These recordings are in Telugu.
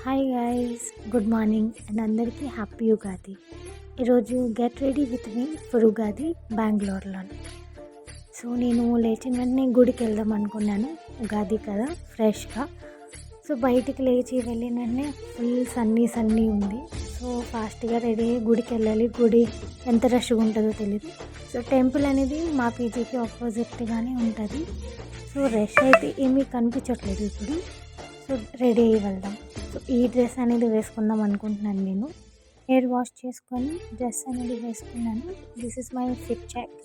Hi guys, good morning and అందరికీ హ్యాపీ ఉగాది. ఈరోజు get ready with me for Ugadi బెంగళూరులో. సో నేను లేచిన వెంటనే గుడికి వెళ్దాం అనుకున్నాను, ఉగాది కదా ఫ్రెష్గా. సో బయటికి లేచి వెళ్ళిన వెంటనే ఫుల్ సన్నీ ఉంది. సో ఫాస్ట్గా రెడీ అయ్యి గుడికి వెళ్ళాలి. గుడి ఎంత రష్గా ఉంటుందో తెలియదు. సో టెంపుల్ అనేది మా పీజీకి ఆపోజిట్గానే ఉంటుంది. సో రష్ అయితే ఏమీ కనిపించట్లేదు ఇప్పుడు. సో రెడీ అయ్యి వెళ్దాం. సో ఈ డ్రెస్ అనేది వేసుకుందాం అనుకుంటున్నాను. నేను హెయిర్ వాష్ చేసుకొని డ్రెస్ అనేది వేసుకున్నాను. This is my fit check.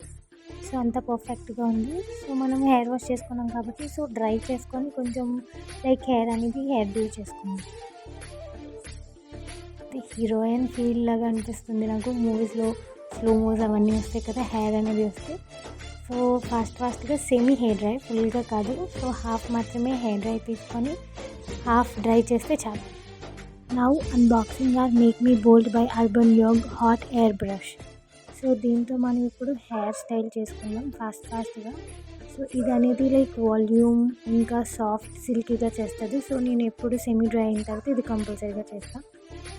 So అంత పర్ఫెక్ట్గా ఉంది. సో మనం హెయిర్ వాష్ చేసుకున్నాం కాబట్టి సో డ్రై చేసుకొని కొంచెం లైక్ హెయిర్ అనేది హెయిర్ డ్యూ చేసుకున్నాం. హీరోయిన్ ఫీల్ లాగా అనిపిస్తుంది నాకు. మూవీస్లో స్లో మూవ్స్ అవన్నీ వస్తాయి కదా, హెయిర్ అనేది వస్తే. సో ఫాస్ట్గా సెమీ హెయిర్ డ్రై, ఫుల్గా కాదు. సో హాఫ్ మాత్రమే హెయిర్ డ్రై తీసుకొని హాఫ్ డ్రై చేస్తే చాలు. Now unboxing or make me bold by Urban Yog hot air brush. So దీంతో మనం ఇప్పుడు హెయిర్ స్టైల్ చేసుకుందాం ఫాస్ట్గా. సో ఇది అనేది లైక్ వాల్యూమ్ ఇంకా సాఫ్ట్ సిల్కీగా చేస్తుంది. సో నేను ఎప్పుడు సెమీ డ్రై అయిన తర్వాత ఇది కంపల్సరీగా చేస్తాను.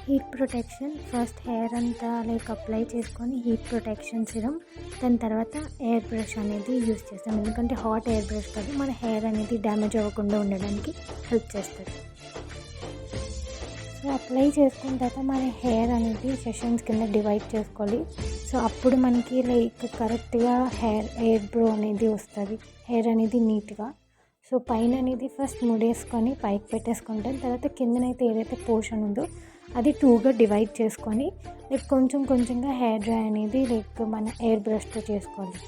హీట్ ప్రొటెక్షన్ ఫస్ట్ హెయిర్ అంతా లైక్ అప్లై చేసుకొని హీట్ ప్రొటెక్షన్ సిరం, దాని తర్వాత ఎయిర్ బ్రష్ అనేది యూస్ చేస్తాం. ఎందుకంటే హాట్ ఎయిర్ బ్రష్ కాదు, మన హెయిర్ అనేది డ్యామేజ్ అవ్వకుండా ఉండడానికి హెల్ప్ చేస్తుంది. సో అప్లై చేసుకున్న తర్వాత మన హెయిర్ అనేది సెషన్స్ కింద డివైడ్ చేసుకోవాలి. సో అప్పుడు మనకి లైక్ కరెక్ట్గా హెయిర్ బ్రో అనేది వస్తుంది, హెయిర్ అనేది నీట్గా. సో పైన అనేది ఫస్ట్ ముడేసుకొని పైకి పెట్టేసుకుంటాం. తర్వాత కిందనైతే ఏదైతే పోర్షన్ ఉందో అది 2గా డివైడ్ చేసుకొని లైక్ కొంచెంగా హెయిర్ డ్రై అనేది లైక్ మన ఎయిర్ బ్రష్తో చేసుకోవాలి.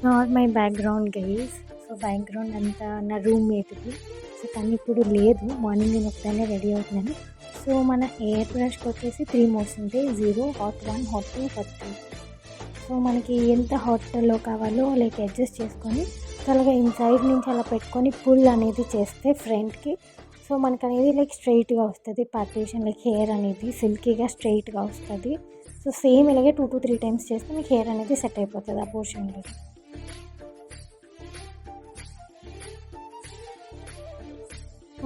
Not my background guys. So background అంతా నా రూమ్మేట్ది. సో తను ఇప్పుడు లేదు, మార్నింగ్ నేను ఒకదాన్ని రెడీ అవుతున్నాను. సో మన ఎయిర్ బ్రష్కి వచ్చేసి 3 మోడ్స్ ఉంటాయి, 0, హాట్ 1, హాట్ 2, హాట్ 3. సో మనకి ఎంత హాట్లో కావాలో లైక్ అడ్జస్ట్ చేసుకొని అలాగా ఇన్సైడ్ నుంచి అలా పెట్టుకొని పుల్ అనేది చేస్తే ఫ్రంట్కి సో మనకు అనేది లైక్ స్ట్రైట్గా వస్తుంది పార్టీషన్, లైక్ హెయిర్ అనేది సిల్కీగా స్ట్రైట్గా వస్తుంది. సో సేమ్ ఇలాగే 2 to 3 టైమ్స్ చేస్తే మీకు హెయిర్ అనేది సెట్ అయిపోతుంది ఆ పోర్షన్లో.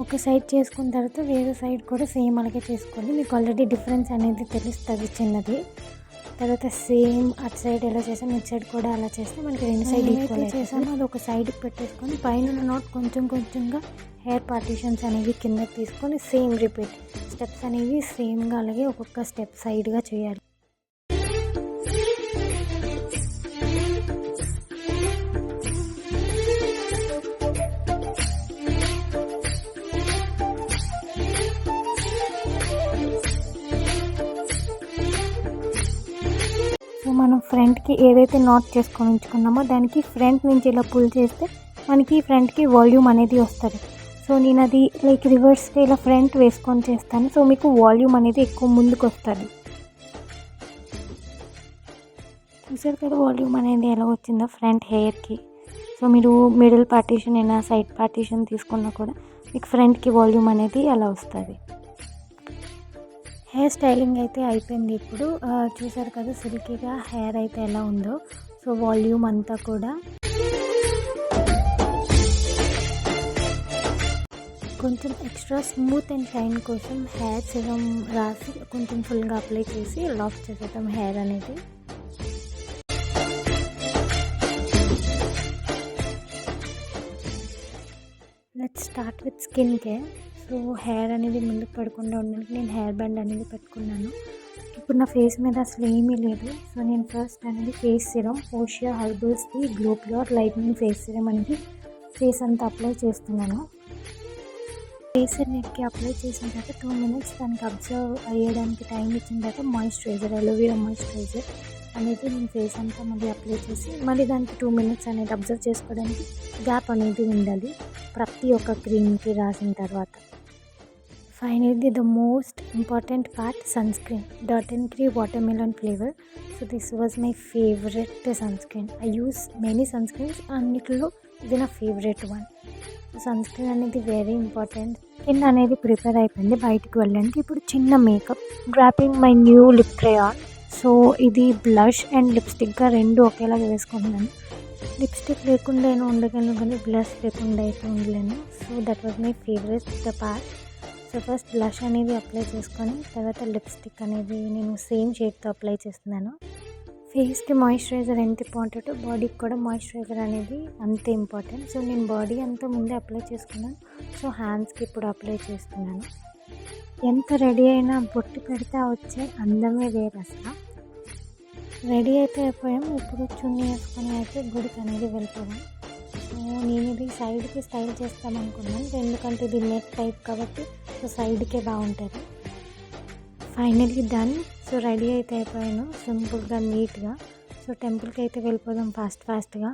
ఒక సైడ్ చేసుకున్న తర్వాత వేరే సైడ్ కూడా సేమ్ అలాగే చేసుకోండి. మీకు ఆల్రెడీ డిఫరెన్స్ అనేది తెలుస్తుంది చిన్నది. తర్వాత సేమ్ అటు సైడ్ ఎలా చేసాం ఇటు సైడ్ కూడా అలా చేస్తే మనకి రెండు సైడ్ ఈక్వల్ చేసాము. అది ఒక సైడ్కి పెట్టేసుకొని పైన నాట్ కొంచెంగా హెయిర్ పార్టీషన్స్ అనేవి కిందకి తీసుకొని సేమ్ రిపీట్ స్టెప్స్ అనేవి సేమ్గా అలాగే ఒక్కొక్క స్టెప్ సైడ్గా చేయాలి. సో మనం ఫ్రంట్కి ఏదైతే నాట్ చేసుకొని ఉంచుకున్నామో దానికి ఫ్రంట్ నుంచి ఇలా పుల్ చేస్తే మనకి ఫ్రంట్కి వాల్యూమ్ అనేది వస్తుంది. సో నేను అది లైక్ రివర్స్గా ఇలా ఫ్రంట్ వేసుకొని చేస్తాను. సో మీకు వాల్యూమ్ అనేది ఎక్కువ ముందుకు వస్తుంది. చూసారు కదా వాల్యూమ్ అనేది ఎలా వచ్చిందో ఫ్రంట్ హెయిర్కి. సో మీరు మిడిల్ పార్టీషన్ అయినా సైడ్ పార్టీషన్ తీసుకున్నా కూడా మీకు ఫ్రంట్కి వాల్యూమ్ అనేది అలా వస్తుంది. హెయిర్ స్టైలింగ్ అయితే అయిపోయింది. ఇప్పుడు చూసారు కదా సిల్కీగా హెయిర్ అయితే ఎలా ఉందో. సో వాల్యూమ్ అంతా కూడా కొంచెం ఎక్స్ట్రా స్మూత్ అండ్ షైన్ కోసం హెయిర్ సిరం రాసి కొంచెం ఫుల్గా అప్లై చేసి లాక్ చేసేద్దాం హెయిర్ అనేది. Let's start with skin care. So hair అనేది ముందుకు పడకుండా ఉండడానికి నేను హెయిర్ బ్యాండ్ అనేది పెట్టుకున్నాను. ఇప్పుడు నా ఫేస్ మీద అసలు ఏమీ లేదు. సో నేను ఫస్ట్ అనేది ఫేస్ సిరం ఓషియా హెర్బల్స్ది glow pure lightning face serum అనేది ఫేస్ అంతా అప్లై చేస్తున్నాను. ఫేస్ నెక్కి అప్లై చేసిన తర్వాత 2 minutes దానికి అబ్జర్వ్ అయ్యడానికి టైం ఇచ్చిన తర్వాత మాయిశ్చరైజర్ అలోవెరా మాయిశ్చరైజర్ అనేది నేను ఫేస్ అంతా మళ్ళీ అప్లై చేసి మళ్ళీ దానికి 2 minutes అనేది అబ్జర్వ్ చేసుకోవడానికి గ్యాప్ అనేది ఉండాలి ప్రతి ఒక్క క్రీమ్కి రాసిన తర్వాత. Finally, the most important part, sunscreen. Dot & Key watermelon flavor. So this was my favorite sunscreen. I use many sunscreens అన్నిటిలో ఇది నా ఫేవరెట్ వన్. సన్స్క్రీన్ అనేది వెరీ ఇంపార్టెంట్. స్కిన్ అనేది ప్రిపేర్ అయిపోయింది బయటికి వెళ్ళడానికి. ఇప్పుడు చిన్న makeup, grabbing my new lip crayon. So ఇది బ్లష్ అండ్ లిప్స్టిక్గా రెండు ఒకేలాగా వేసుకుంటున్నాను. లిప్స్టిక్ లేకుండా ఉండగలను కానీ బ్లష్ లేకుండా అయితే ఉండలేను. So that was my favourite part. So first blush అనేది అప్లై చేసుకొని తర్వాత లిప్స్టిక్ అనేది నేను సేమ్ షేడ్తో అప్లై చేస్తున్నాను. ఫేస్కి మాయిశ్చరైజర్ ఎంత ఇంపార్టెంటో బాడీకి కూడా మాయిశ్చరైజర్ అనేది అంతే ఇంపార్టెంట్. సో నేను బాడీ అంతా ముందే అప్లై చేసుకున్నాను. సో హ్యాండ్స్కి ఇప్పుడు అప్లై చేస్తున్నాను. ఎంత రెడీ అయినా బొట్టు పెడితే వచ్చే అందమే వేరు అసలు. రెడీ అయితే అయిపోయాం. ఇప్పుడు చున్నీ వేసుకొని అయితే గుడికి అనేది వెళ్ళిపోయాం. సో నేను ఇది సైడ్కి స్టైల్ చేస్తామనుకున్నాను, ఎందుకంటే ఇది నెక్ టైప్ కాబట్టి సో సైడ్కే బాగుంటుంది. Finally done. సో రెడీ అయితే అయిపోయాను సింపుల్గా నీట్గా. సో టెంపుల్కి అయితే వెళ్ళిపోదాం ఫాస్ట్గా.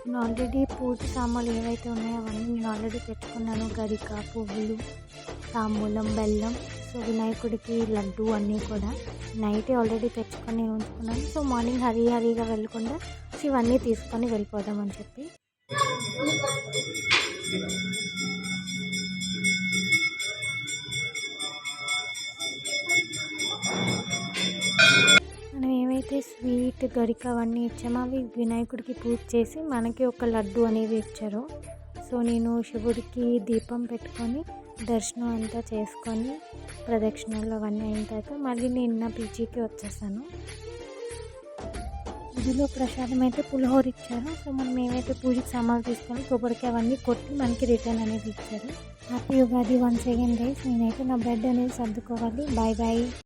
నేను ఆల్రెడీ పూజ సామాన్లు ఏవైతే ఉన్నాయో అవన్నీ నేను ఆల్రెడీ పెట్టుకున్నాను. గరిక, పువ్వులు, తాంబూలం, బెల్లం, సో వినాయకుడికి లడ్డు అన్నీ కూడా నైటే ఆల్రెడీ తెచ్చుకొని నేను ఉంచుకున్నాను. సో మార్నింగ్ హరీగా వెళ్ళకుండా సో ఇవన్నీ తీసుకొని వెళ్ళిపోదామని చెప్పి. మనం ఏవైతే స్వీట్, గరిక అవన్నీ ఇచ్చామో అవి వినాయకుడికి పూజ చేసి మనకి ఒక లడ్డు అనేది ఇచ్చారు. సో నేను శివుడికి దీపం పెట్టుకొని దర్శనం అంతా చేసుకొని ప్రదక్షిణలు అవన్నీ అయిన తర్వాత మళ్ళీ నేను నా పీజీకి వచ్చేసాను. గుడిలో ప్రసాదం అయితే పులిహోర ఇచ్చారు. సో మనం ఏవైతే పూజకి సామాన్లు తీసుకొని కొబ్బరికి అవన్నీ కొట్టి మనకి రిటర్న్ అనేది ఇచ్చారు. Happy Ugadi once again guys. నేనైతే నా బెడ్ అనేది సర్దుకోవాలి. బాయ్.